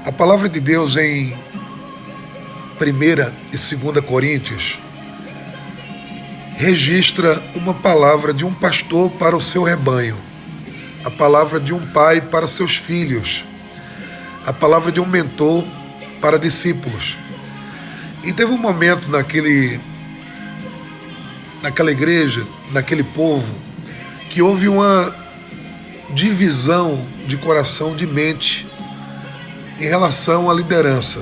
A palavra de Deus em 1ª e 2ª Coríntios registra uma palavra de um pastor para o seu rebanho, a palavra de um pai para seus filhos, a palavra de um mentor para discípulos. E teve um momento naquela igreja, naquele povo, que houve uma divisão de coração, de mente, em relação à liderança.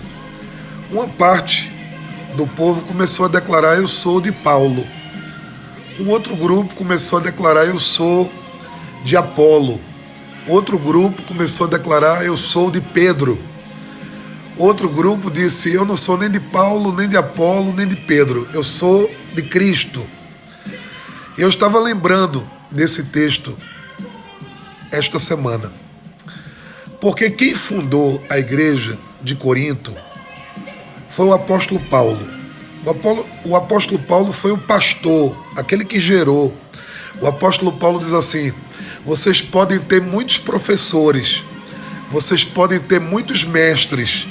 Uma parte do povo começou a declarar: eu sou de Paulo. Um outro grupo começou a declarar: eu sou de Apolo. Outro grupo começou a declarar: eu sou de Pedro. Outro grupo disse: eu não sou nem de Paulo, nem de Apolo, nem de Pedro, eu sou de Cristo. Eu estava lembrando desse texto esta semana, porque quem fundou a igreja de Corinto foi o apóstolo Paulo. O apóstolo Paulo foi o pastor, aquele que gerou. O apóstolo Paulo diz assim: vocês podem ter muitos professores, vocês podem ter muitos mestres,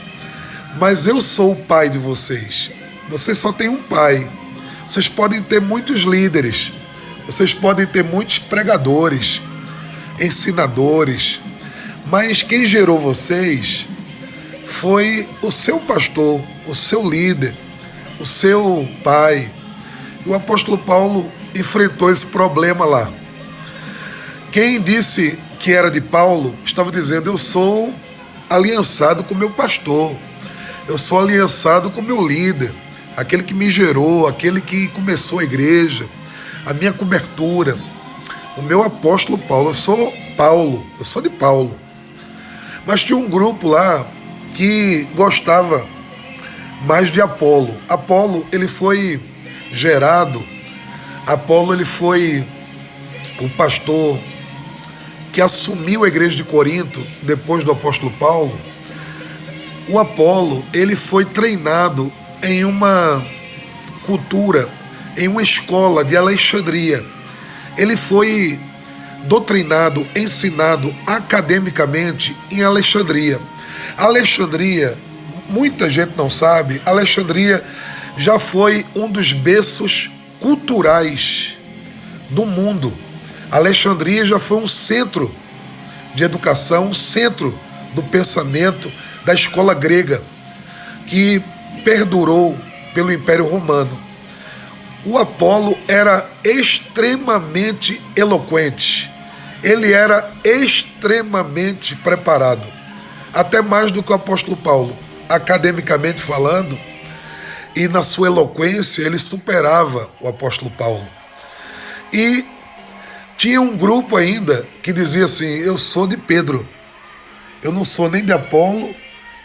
mas eu sou o pai de vocês. Vocês só têm um pai. Vocês podem ter muitos líderes, vocês podem ter muitos pregadores, ensinadores, mas quem gerou vocês foi o seu pastor, o seu líder, o seu pai. O apóstolo Paulo enfrentou esse problema lá. Quem disse que era de Paulo estava dizendo: eu sou aliançado com meu pastor, eu sou aliançado com meu líder, aquele que me gerou, aquele que começou a igreja, a minha cobertura, o meu apóstolo Paulo. Eu sou Paulo, eu sou de Paulo. Mas tinha um grupo lá que gostava mais de Apolo. Apolo, ele foi gerado, Apolo, ele foi o pastor que assumiu a igreja de Corinto depois do apóstolo Paulo. O Apolo, ele foi treinado em uma cultura, em uma escola de Alexandria. Ele foi doutrinado, ensinado academicamente em Alexandria. Alexandria, muita gente não sabe, Alexandria já foi um dos berços culturais do mundo. Alexandria já foi um centro de educação, um centro do pensamento da escola grega, que perdurou pelo Império Romano. O Apolo era extremamente eloquente, ele era extremamente preparado, até mais do que o apóstolo Paulo. Academicamente falando, e na sua eloquência, ele superava o apóstolo Paulo. E tinha um grupo ainda que dizia assim: eu sou de Pedro, eu não sou nem de Apolo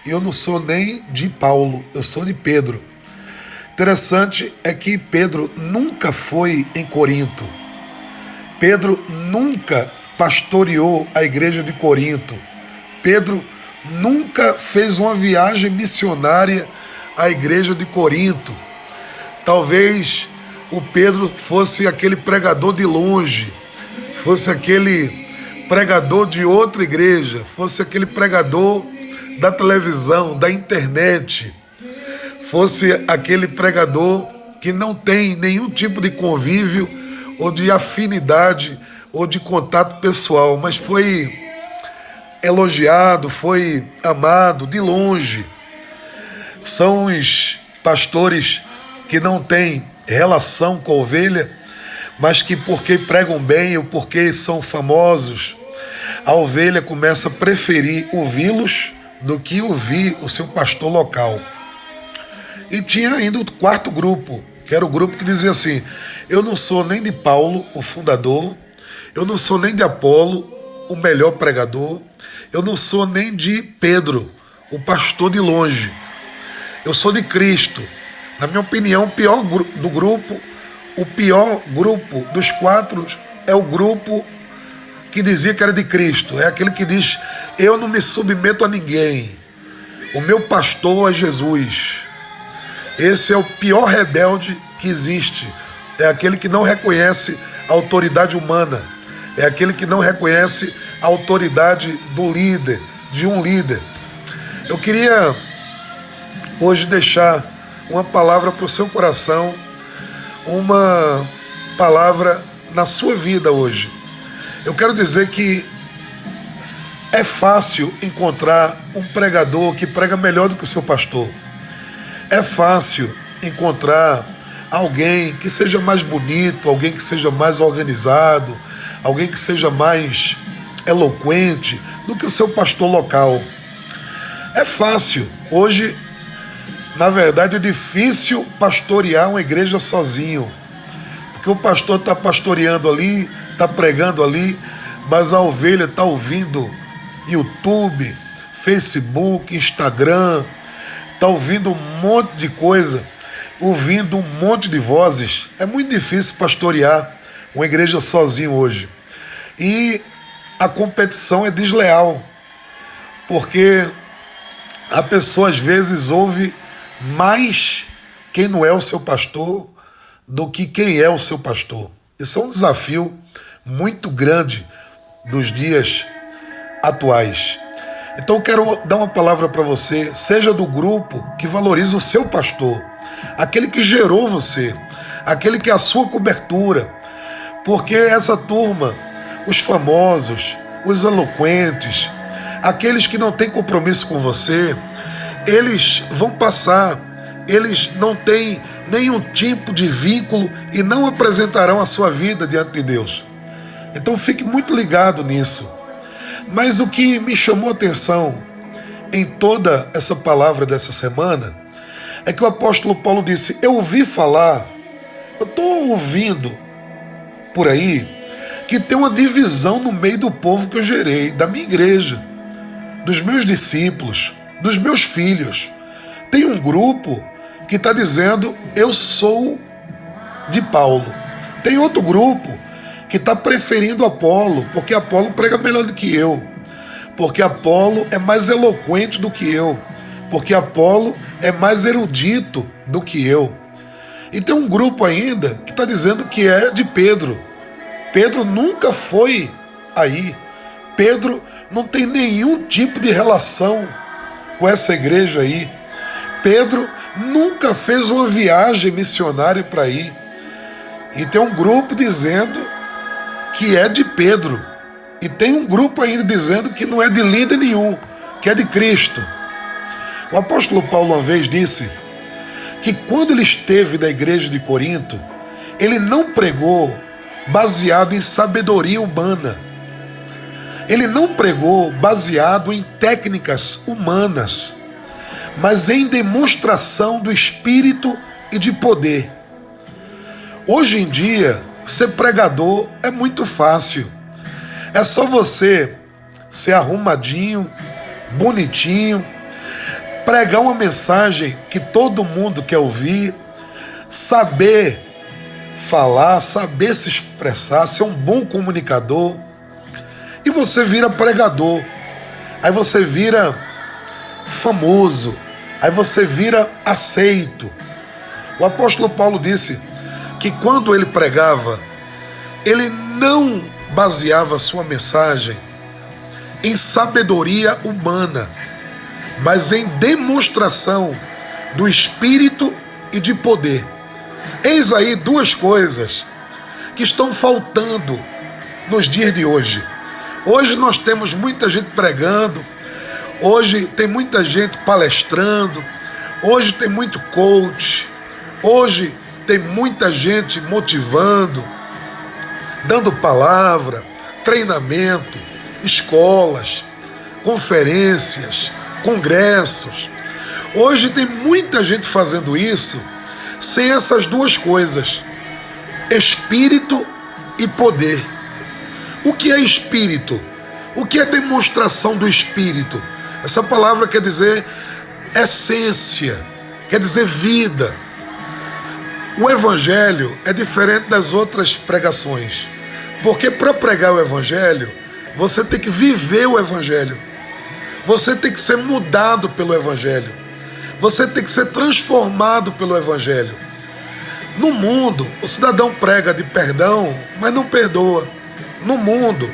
e eu não sou nem de Paulo, eu sou de Pedro. Interessante é que Pedro nunca foi em Corinto. Pedro nunca pastoreou a igreja de Corinto. Pedro nunca fez uma viagem missionária à igreja de Corinto. Talvez o Pedro fosse aquele pregador de longe, fosse aquele pregador de outra igreja, fosse aquele pregador da televisão, da internet, fosse aquele pregador que não tem nenhum tipo de convívio ou de afinidade ou de contato pessoal, mas foi elogiado, foi amado de longe. São os pastores que não têm relação com a ovelha, mas que, porque pregam bem ou porque são famosos, a ovelha começa a preferir ouvi-los do que ouvir o seu pastor local. E tinha ainda o 4º grupo, que era o grupo que dizia assim: eu não sou nem de Paulo, o fundador, eu não sou nem de Apolo, o melhor pregador, eu não sou nem de Pedro, o pastor de longe, eu sou de Cristo. Na minha opinião, o pior do grupo, o pior grupo dos 4 é o grupo que dizia que era de Cristo. É aquele que diz: eu não me submeto a ninguém, o meu pastor é Jesus. Esse é o pior rebelde que existe. É aquele que não reconhece a autoridade humana. É aquele que não reconhece a autoridade do líder, de um líder. Eu queria hoje deixar uma palavra para o seu coração, uma palavra na sua vida hoje. Eu quero dizer que é fácil encontrar um pregador que prega melhor do que o seu pastor. É fácil encontrar alguém que seja mais bonito, alguém que seja mais organizado, alguém que seja mais eloquente do que o seu pastor local. É fácil. Hoje, na verdade, é difícil pastorear uma igreja sozinho, porque o pastor está pastoreando ali, está pregando ali, mas a ovelha está ouvindo YouTube, Facebook, Instagram, está ouvindo um monte de coisa, ouvindo um monte de vozes. É muito difícil pastorear uma igreja sozinho hoje. E a competição é desleal, porque a pessoa às vezes ouve mais quem não é o seu pastor do que quem é o seu pastor. Isso é um desafio muito grande dos dias atuais. Então eu quero dar uma palavra para você. Seja do grupo que valoriza o seu pastor, aquele que gerou você, aquele que é a sua cobertura, porque essa turma, os famosos, os eloquentes, aqueles que não têm compromisso com você, eles vão passar, eles não têm nenhum tipo de vínculo e não apresentarão a sua vida diante de Deus. Então fique muito ligado nisso. Mas o que me chamou a atenção em toda essa palavra dessa semana é que o apóstolo Paulo disse: eu ouvi falar, eu estou ouvindo por aí, que tem uma divisão no meio do povo que eu gerei, da minha igreja, dos meus discípulos, dos meus filhos. Tem um grupo que está dizendo: eu sou de Paulo. Tem outro grupo que está preferindo Apolo, porque Apolo prega melhor do que eu, porque Apolo é mais eloquente do que eu, porque Apolo é mais erudito do que eu. E tem um grupo ainda que está dizendo que é de Pedro. Pedro nunca foi aí. Pedro não tem nenhum tipo de relação com essa igreja aí. Pedro nunca fez uma viagem missionária para ir. E tem um grupo dizendo que é de Pedro. E tem um grupo ainda dizendo que não é de líder nenhum, que é de Cristo. O apóstolo Paulo uma vez disse que quando ele esteve na igreja de Corinto, ele não pregou baseado em sabedoria humana. Ele não pregou baseado em técnicas humanas, mas em demonstração do Espírito e de poder. Hoje em dia, ser pregador é muito fácil. É só você ser arrumadinho, bonitinho, pregar uma mensagem que todo mundo quer ouvir, saber falar, saber se expressar, ser um bom comunicador, e você vira pregador. Aí você vira famoso, aí você vira aceito. O apóstolo Paulo disse que quando ele pregava, ele não baseava sua mensagem em sabedoria humana, mas em demonstração do Espírito e de poder. Eis aí duas coisas que estão faltando nos dias de hoje. Hoje nós temos muita gente pregando, hoje tem muita gente palestrando, hoje tem muito coach, hoje tem muita gente motivando, dando palavra, treinamento, escolas, conferências, congressos. Hoje tem muita gente fazendo isso sem essas duas coisas: espírito e poder. O que é espírito? O que é demonstração do espírito? Essa palavra quer dizer essência, quer dizer vida. O evangelho é diferente das outras pregações, porque para pregar o evangelho, você tem que viver o evangelho. Você tem que ser mudado pelo evangelho. Você tem que ser transformado pelo evangelho. No mundo, o cidadão prega de perdão, mas não perdoa. No mundo,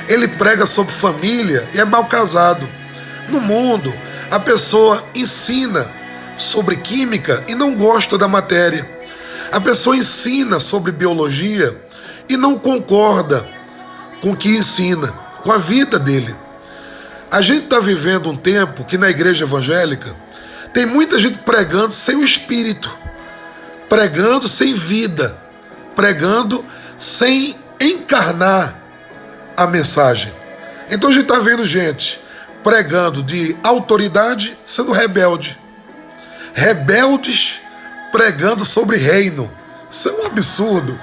ele prega sobre família e é mal casado. No mundo, A pessoa ensina sobre química e não gosta da matéria. A pessoa ensina sobre biologia e não concorda com o que ensina, com a vida dele. A gente está vivendo um tempo que na igreja evangélica tem muita gente pregando sem o espírito, pregando sem vida, pregando sem encarnar a mensagem. Então a gente está vendo gente pregando de autoridade sendo rebelde. Rebeldes pregando sobre reino. Isso é um absurdo.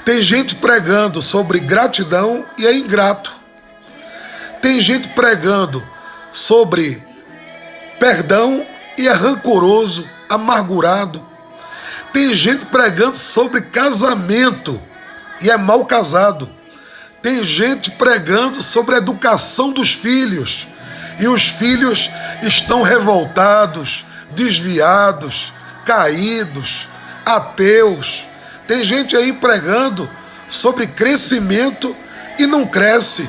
Tem gente pregando sobre gratidão e é ingrato. Tem gente pregando sobre perdão e é rancoroso, amargurado. Tem gente pregando sobre casamento e é mal casado. Tem gente pregando sobre a educação dos filhos e os filhos estão revoltados, desviados, caídos, ateus. Tem gente aí pregando sobre crescimento e não cresce.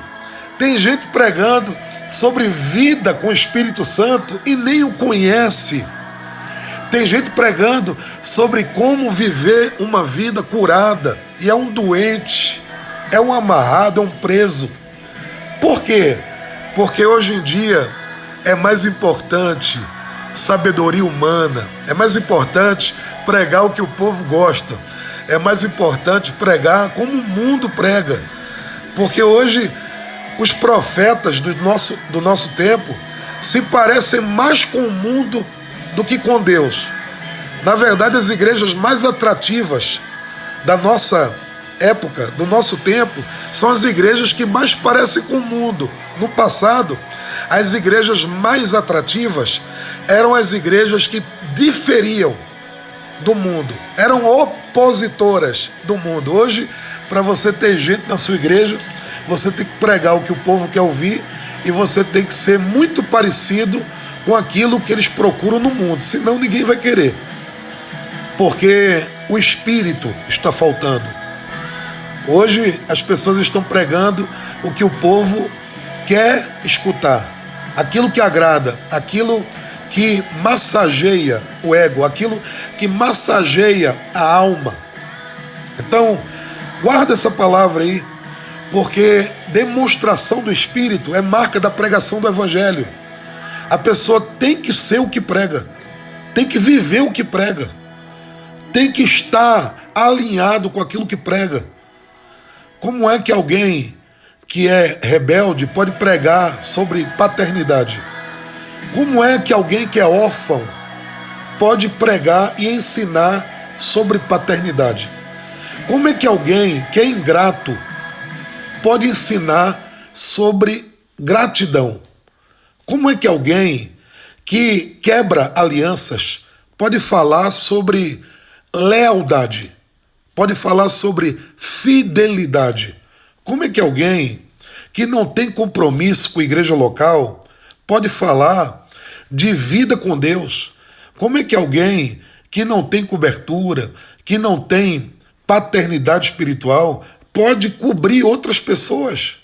Tem gente pregando sobre vida com o Espírito Santo e nem o conhece. Tem gente pregando sobre como viver uma vida curada e é um doente, é um amarrado, é um preso. Por quê? Porque hoje em dia é mais importante sabedoria humana, é mais importante pregar o que o povo gosta, é mais importante pregar como o mundo prega. Porque hoje os profetas do nosso tempo se parecem mais com o mundo do que com Deus. Na verdade, as igrejas mais atrativas da nossa época, do nosso tempo, são as igrejas que mais parecem com o mundo. No passado, as igrejas mais atrativas eram as igrejas que diferiam do mundo, eram opositoras do mundo. Hoje, para você ter gente na sua igreja, você tem que pregar o que o povo quer ouvir e você tem que ser muito parecido com aquilo que eles procuram no mundo, senão ninguém vai querer. Porque o espírito está faltando. Hoje as pessoas estão pregando o que o povo quer escutar, aquilo que agrada, aquilo que massageia o ego, aquilo que massageia a alma. Então, guarda essa palavra aí, porque demonstração do Espírito é marca da pregação do Evangelho. A pessoa tem que ser o que prega, tem que viver o que prega, tem que estar alinhado com aquilo que prega. Como é que alguém que é rebelde pode pregar sobre paternidade? Como é que alguém que é órfão pode pregar e ensinar sobre paternidade? Como é que alguém que é ingrato pode ensinar sobre gratidão? Como é que alguém que quebra alianças pode falar sobre lealdade? Pode falar sobre fidelidade? Como é que alguém que não tem compromisso com a igreja local pode falar de vida com Deus? Como é que alguém que não tem cobertura, que não tem paternidade espiritual, pode cobrir outras pessoas?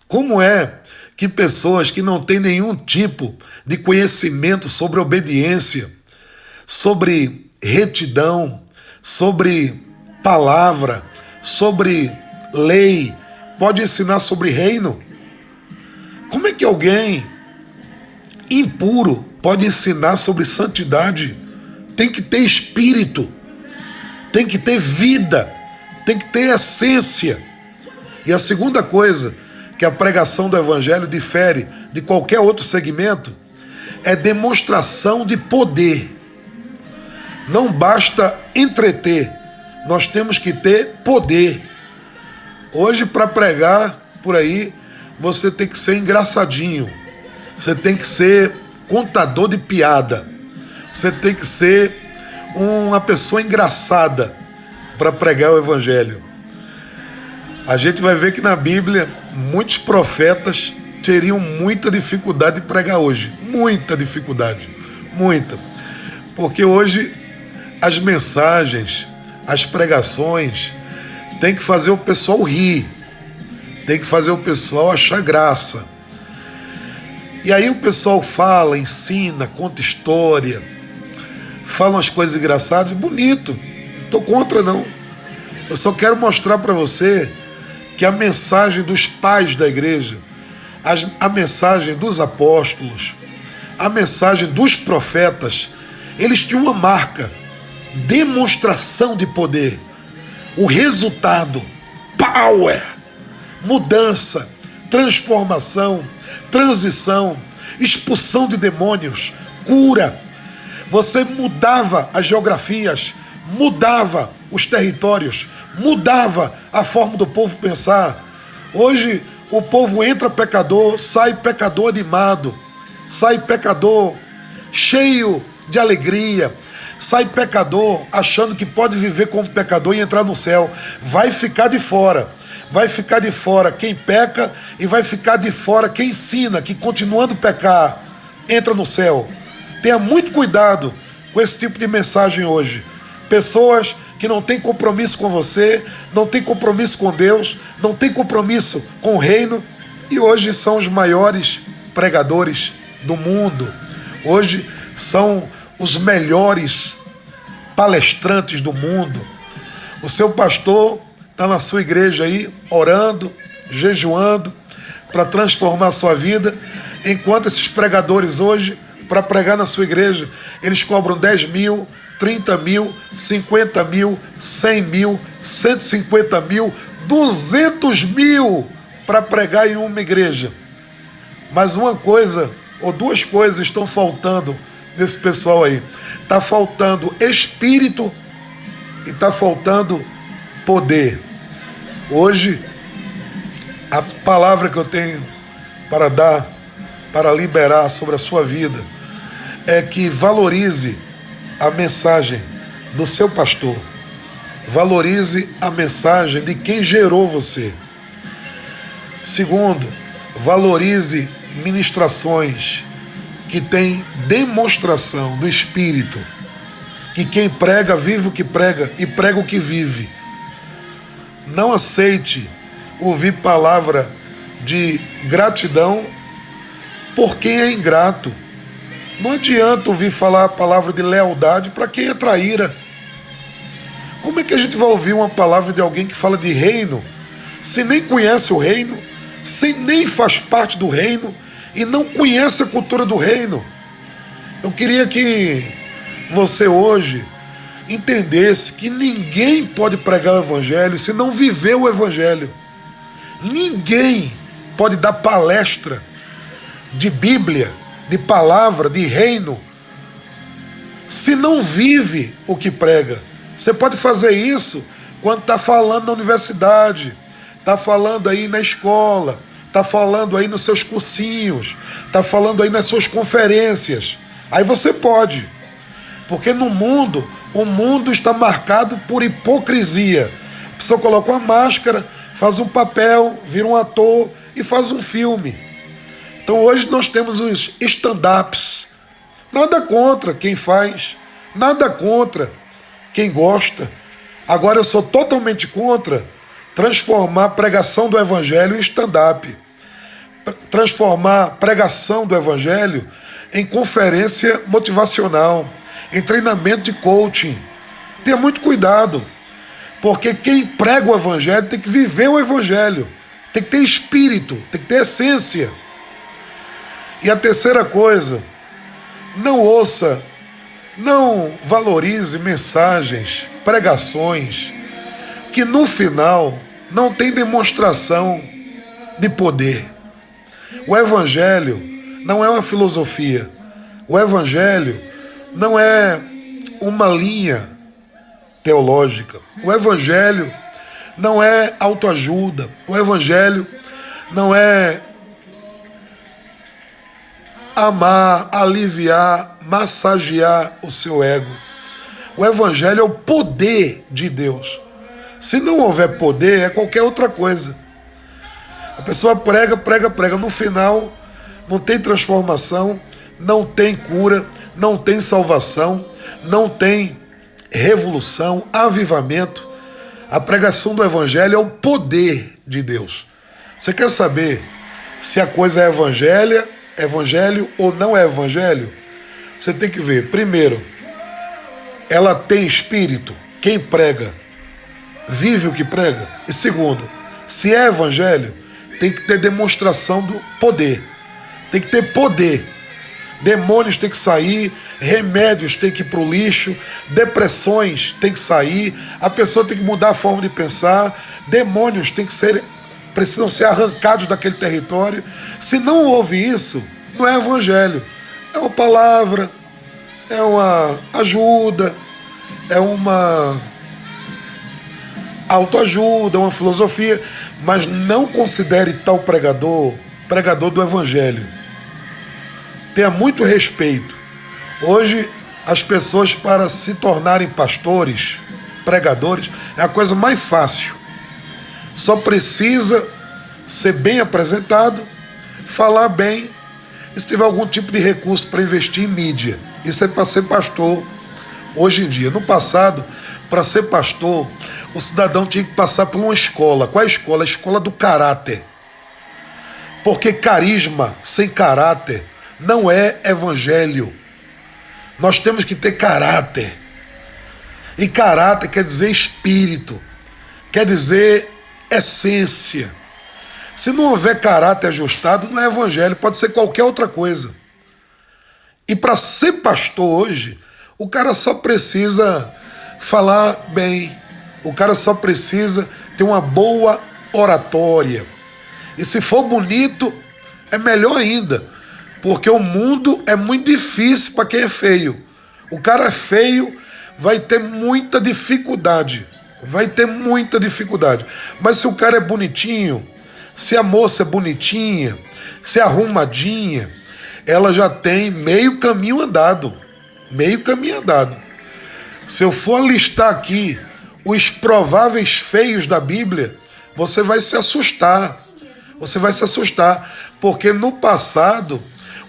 Como é que pessoas que não têm nenhum tipo de conhecimento sobre obediência, sobre retidão, sobre palavra, sobre lei, pode ensinar sobre reino? Como é que alguém impuro pode ensinar sobre santidade? Tem que ter espírito, tem que ter vida, tem que ter essência. E a segunda coisa que a pregação do Evangelho difere de qualquer outro segmento é demonstração de poder. Não basta entreter, nós temos que ter poder. Hoje, para pregar por aí, você tem que ser engraçadinho, você tem que ser contador de piada, você tem que ser uma pessoa engraçada para pregar o Evangelho. A gente vai ver que na Bíblia muitos profetas teriam muita dificuldade de pregar hoje. Muita dificuldade, muita. Porque hoje as mensagens, as pregações tem que fazer o pessoal rir, tem que fazer o pessoal achar graça. E aí o pessoal fala, ensina, conta história, fala umas coisas engraçadas, bonito, não estou contra não. Eu só quero mostrar para você que a mensagem dos pais da igreja, a mensagem dos apóstolos, a mensagem dos profetas, eles tinham uma marca, demonstração de poder, o resultado, power, mudança, transformação, transição, expulsão de demônios, cura. Você mudava as geografias, mudava os territórios, mudava a forma do povo pensar. Hoje o povo entra pecador, sai pecador animado, sai pecador cheio de alegria, sai pecador achando que pode viver como pecador e entrar no céu. Vai ficar de fora. Vai ficar de fora quem peca e vai ficar de fora quem ensina que, continuando a pecar, entra no céu. Tenha muito cuidado com esse tipo de mensagem hoje. Pessoas que não têm compromisso com você, não têm compromisso com Deus, não têm compromisso com o reino, e hoje são os maiores pregadores do mundo. Hoje são os melhores palestrantes do mundo. O seu pastor está na sua igreja aí, orando, jejuando, para transformar a sua vida, enquanto esses pregadores hoje, para pregar na sua igreja, eles cobram 10 mil, 30 mil, 50 mil, 100 mil, 150 mil, 200 mil para pregar em uma igreja. Mas uma coisa, ou duas coisas estão faltando nesse pessoal aí. Está faltando espírito e está faltando poder. Hoje, a palavra que eu tenho para dar, para liberar sobre a sua vida, é que valorize a mensagem do seu pastor. Valorize a mensagem de quem gerou você. Segundo, valorize ministrações que têm demonstração do Espírito, que quem prega vive o que prega e prega o que vive. Não aceite ouvir palavra de gratidão por quem é ingrato. Não adianta ouvir falar a palavra de lealdade para quem é traíra. Como é que a gente vai ouvir uma palavra de alguém que fala de reino, se nem conhece o reino, se nem faz parte do reino e não conhece a cultura do reino? Eu queria que você hoje entendesse que ninguém pode pregar o evangelho se não viver o evangelho. Ninguém pode dar palestra de Bíblia, de palavra, de reino, se não vive o que prega. Você pode fazer isso quando está falando na universidade, está falando aí na escola, está falando aí nos seus cursinhos, está falando aí nas suas conferências. Aí você pode, porque no mundo, o mundo está marcado por hipocrisia. A pessoa coloca uma máscara, faz um papel, vira um ator e faz um filme. Então hoje nós temos os stand-ups. Nada contra quem faz, nada contra quem gosta. Agora eu sou totalmente contra transformar a pregação do evangelho em stand-up. Transformar a pregação do evangelho em conferência motivacional, em treinamento de coaching. Tenha muito cuidado, porque quem prega o evangelho tem que viver o evangelho, tem que ter espírito, tem que ter essência. E a terceira coisa, não ouça, não valorize mensagens, pregações, que no final não tem demonstração de poder. O evangelho não é uma filosofia, o evangelho não é uma linha teológica, o evangelho não é autoajuda, o evangelho não é amar, aliviar, massagear o seu ego. O evangelho é o poder de Deus. Se não houver poder, é qualquer outra coisa. A pessoa prega, prega, prega. No final, não tem transformação, não tem cura, não tem salvação, não tem revolução, avivamento. A pregação do evangelho é o poder de Deus. Você quer saber se a coisa é evangélica evangelho ou não é evangelho, você tem que ver, primeiro, ela tem espírito, quem prega vive o que prega. E segundo, se é evangelho, tem que ter demonstração do poder, tem que ter poder. Demônios têm que sair, remédios têm que ir para o lixo, depressões têm que sair, a pessoa tem que mudar a forma de pensar, demônios precisam ser arrancados daquele território. Se não houve isso, não é evangelho. É uma palavra, é uma ajuda, é uma autoajuda, uma filosofia, mas não considere tal pregador do evangelho. Tenha muito respeito. Hoje, as pessoas, para se tornarem pastores, pregadores, é a coisa mais fácil. Só precisa ser bem apresentado, falar bem, e se tiver algum tipo de recurso para investir em mídia. Isso é para ser pastor hoje em dia. No passado, para ser pastor, o cidadão tinha que passar por uma escola. Qual é a escola? A escola do caráter. Porque carisma sem caráter não é evangelho. Nós temos que ter caráter. E caráter quer dizer espírito, quer dizer essência. Se não houver caráter ajustado, não é evangelho, pode ser qualquer outra coisa. E para ser pastor hoje, o cara só precisa falar bem, o cara só precisa ter uma boa oratória. E se for bonito, é melhor ainda, porque o mundo é muito difícil para quem é feio. O cara feio vai ter muita dificuldade, Mas se o cara é bonitinho, se a moça é bonitinha, se é arrumadinha, ela já tem meio caminho andado. Se eu for listar aqui os prováveis feios da Bíblia, você vai se assustar, porque no passado,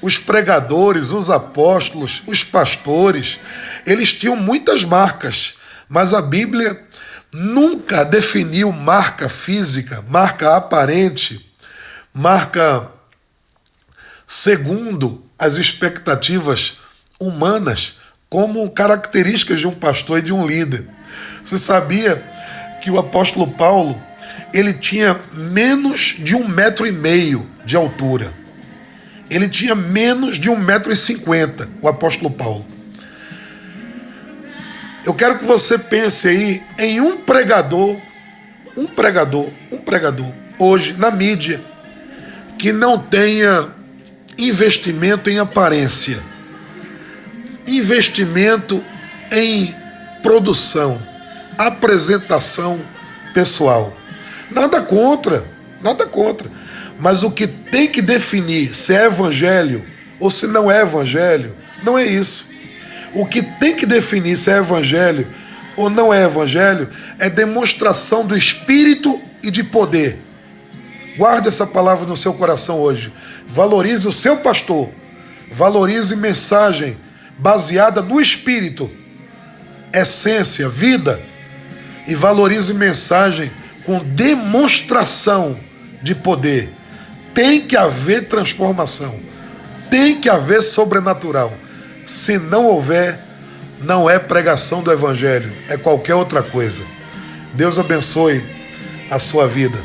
os pregadores, os apóstolos, os pastores, eles tinham muitas marcas, mas a Bíblia nunca definiu marca física, marca aparente, marca segundo as expectativas humanas, como características de um pastor e de um líder. Você sabia que o apóstolo Paulo, ele tinha menos de 1,5 m de altura. Ele tinha menos de 1,50 m, o apóstolo Paulo. Eu quero que você pense aí em um pregador, hoje na mídia, que não tenha investimento em aparência, investimento em produção, apresentação pessoal. Nada contra. Mas o que tem que definir se é evangelho ou se não é evangelho, não é isso. O que tem que definir se é evangelho ou não é evangelho é demonstração do Espírito e de poder. Guarde essa palavra no seu coração hoje. Valorize o seu pastor. Valorize mensagem baseada no Espírito, essência, vida. E valorize mensagem com demonstração de poder. Tem que haver transformação. Tem que haver sobrenatural. Se não houver, não é pregação do Evangelho, é qualquer outra coisa. Deus abençoe a sua vida.